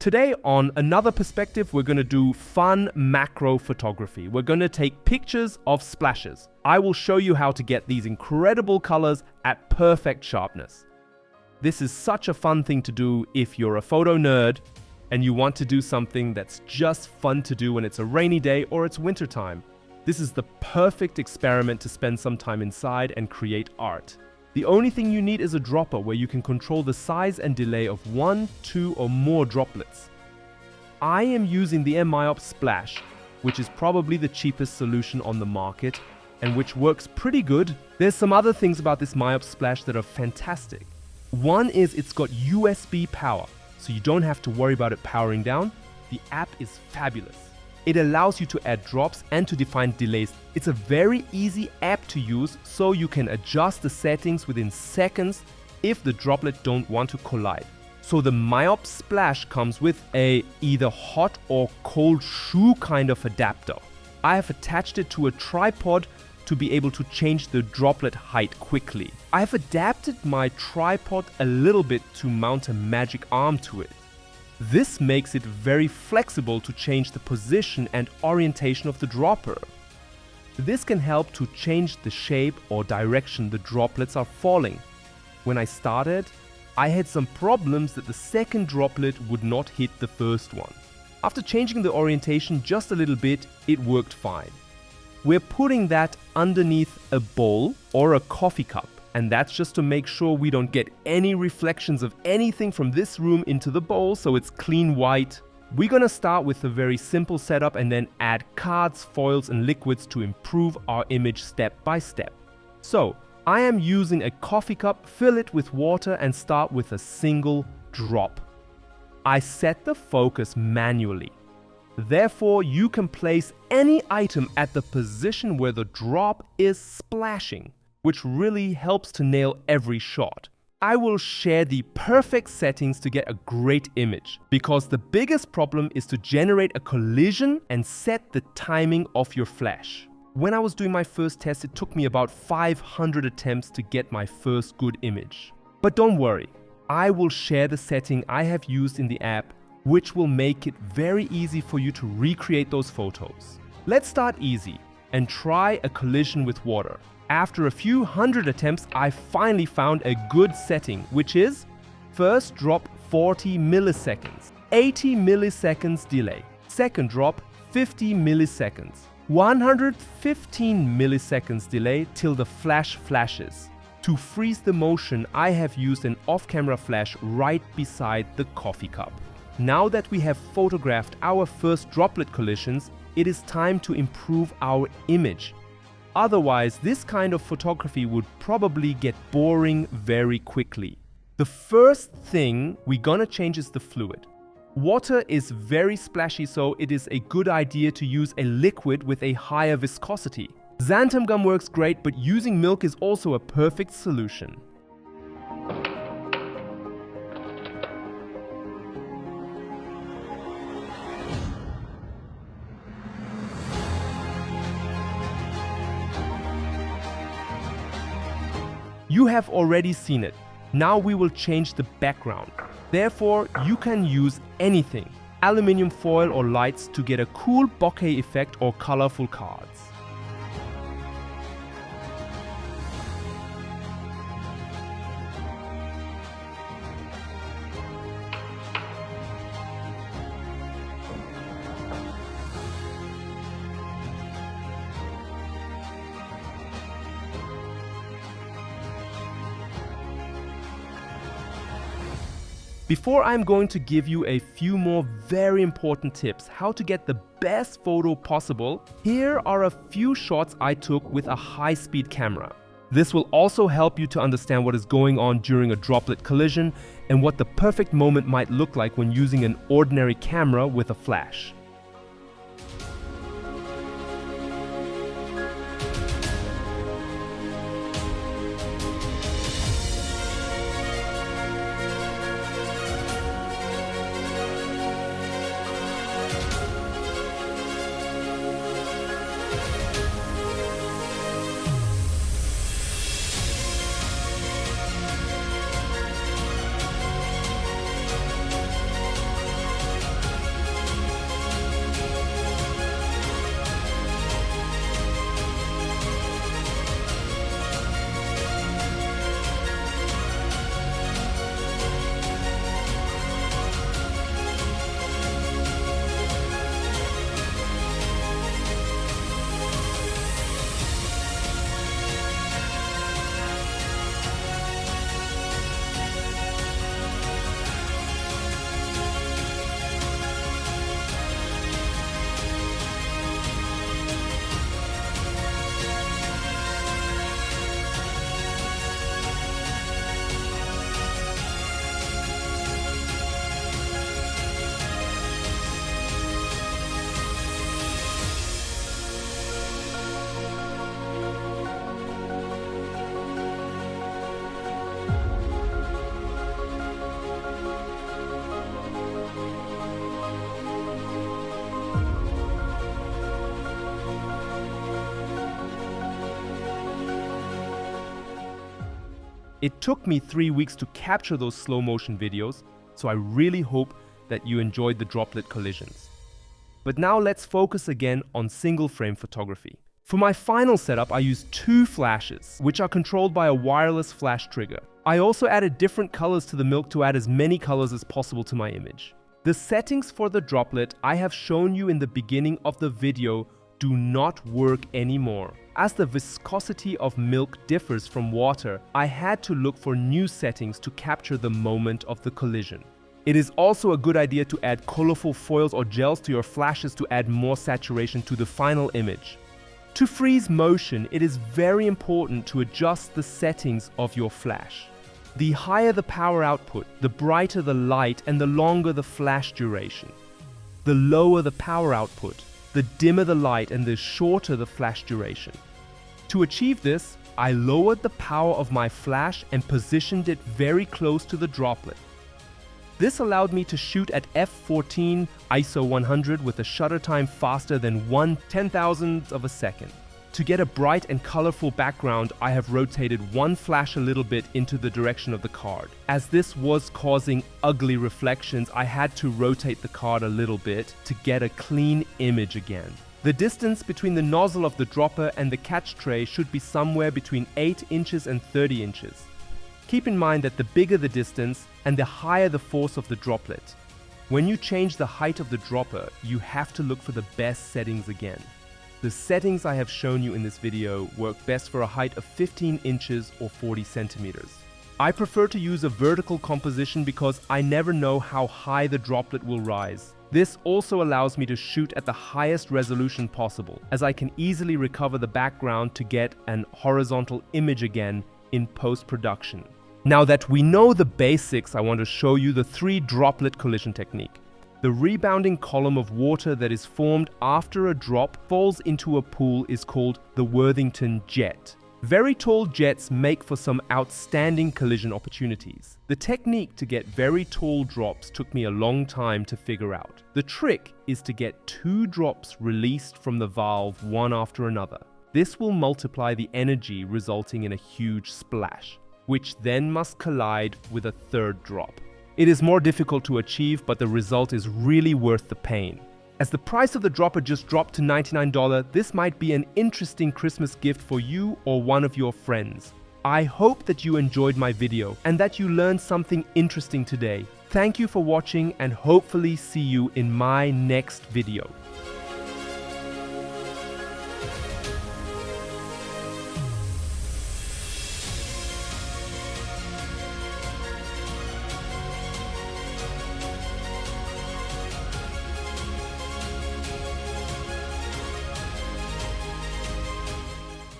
Today on Another Perspective, we're going to do fun macro photography. We're going to take pictures of splashes. I will show you how to get these incredible colors at perfect sharpness. This is such a fun thing to do if you're a photo nerd and you want to do something that's just fun to do when it's a rainy day or it's wintertime. This is the perfect experiment to spend some time inside and create art. The only thing you need is a dropper where you can control the size and delay of 1, 2 or more droplets. I am using the MIOP Splash, which is probably the cheapest solution on the market and which works pretty good. There's some other things about this MIOP Splash that are fantastic. One is it's got USB power, so you don't have to worry about it powering down. The app is fabulous. It allows you to add drops and to define delays. It's a very easy app to use, so you can adjust the settings within seconds if the droplet don't want to collide. So the MIOP Splash comes with a either hot or cold shoe kind of adapter. I have attached it to a tripod to be able to change the droplet height quickly. I have adapted my tripod a little bit to mount a magic arm to it. This makes it very flexible to change the position and orientation of the dropper. This can help to change the shape or direction the droplets are falling. When I started, I had some problems that the second droplet would not hit the first one. After changing the orientation just a little bit, it worked fine. We're putting that underneath a bowl or a coffee cup. And that's just to make sure we don't get any reflections of anything from this room into the bowl, so it's clean white. We're gonna start with a very simple setup and then add cards, foils and liquids to improve our image step by step. So I am using a coffee cup, fill it with water and start with a single drop. I set the focus manually. Therefore, you can place any item at the position where the drop is splashing, which really helps to nail every shot. I will share the perfect settings to get a great image, because the biggest problem is to generate a collision and set the timing of your flash. When I was doing my first test, it took me about 500 attempts to get my first good image. But don't worry, I will share the setting I have used in the app, which will make it very easy for you to recreate those photos. Let's start easy and try a collision with water. After a few hundred attempts, I finally found a good setting, which is first drop 40 milliseconds, 80 milliseconds delay. Second drop 50 milliseconds, 115 milliseconds delay till the flash flashes. To freeze the motion, I have used an off-camera flash right beside the coffee cup. Now that we have photographed our first droplet collisions, it is time to improve our image. Otherwise, this kind of photography would probably get boring very quickly. The first thing we're gonna change is the fluid. Water is very splashy, so it is a good idea to use a liquid with a higher viscosity. Xanthan gum works great, but using milk is also a perfect solution. You have already seen it. Now we will change the background. Therefore, you can use anything, aluminium foil or lights, to get a cool bokeh effect or colorful cards. Before I'm going to give you a few more very important tips how to get the best photo possible, here are a few shots I took with a high-speed camera. This will also help you to understand what is going on during a droplet collision and what the perfect moment might look like when using an ordinary camera with a flash. It took me 3 weeks to capture those slow motion videos, so I really hope that you enjoyed the droplet collisions. But now let's focus again on single frame photography. For my final setup, I used 2 flashes, which are controlled by a wireless flash trigger. I also added different colors to the milk to add as many colors as possible to my image. The settings for the droplet I have shown you in the beginning of the video do not work anymore. As the viscosity of milk differs from water, I had to look for new settings to capture the moment of the collision. It is also a good idea to add colorful foils or gels to your flashes to add more saturation to the final image. To freeze motion, it is very important to adjust the settings of your flash. The higher the power output, the brighter the light and the longer the flash duration. The lower the power output, the dimmer the light and the shorter the flash duration. To achieve this, I lowered the power of my flash and positioned it very close to the droplet. This allowed me to shoot at f14 ISO 100 with a shutter time faster than 1/10,000th of a second. To get a bright and colorful background, I have rotated one flash a little bit into the direction of the card. As this was causing ugly reflections, I had to rotate the card a little bit to get a clean image again. The distance between the nozzle of the dropper and the catch tray should be somewhere between 8 inches and 30 inches. Keep in mind that the bigger the distance and the higher the force of the droplet. When you change the height of the dropper, you have to look for the best settings again. The settings I have shown you in this video work best for a height of 15 inches or 40 centimeters. I prefer to use a vertical composition because I never know how high the droplet will rise. This also allows me to shoot at the highest resolution possible, as I can easily recover the background to get an horizontal image again in post-production. Now that we know the basics, I want to show you the 3 droplet collision technique. The rebounding column of water that is formed after a drop falls into a pool is called the Worthington jet. Very tall jets make for some outstanding collision opportunities. The technique to get very tall drops took me a long time to figure out. The trick is to get 2 drops released from the valve one after another. This will multiply the energy, resulting in a huge splash, which then must collide with a 3rd drop. It is more difficult to achieve, but the result is really worth the pain. As the price of the dropper just dropped to $99, this might be an interesting Christmas gift for you or one of your friends. I hope that you enjoyed my video and that you learned something interesting today. Thank you for watching and hopefully see you in my next video.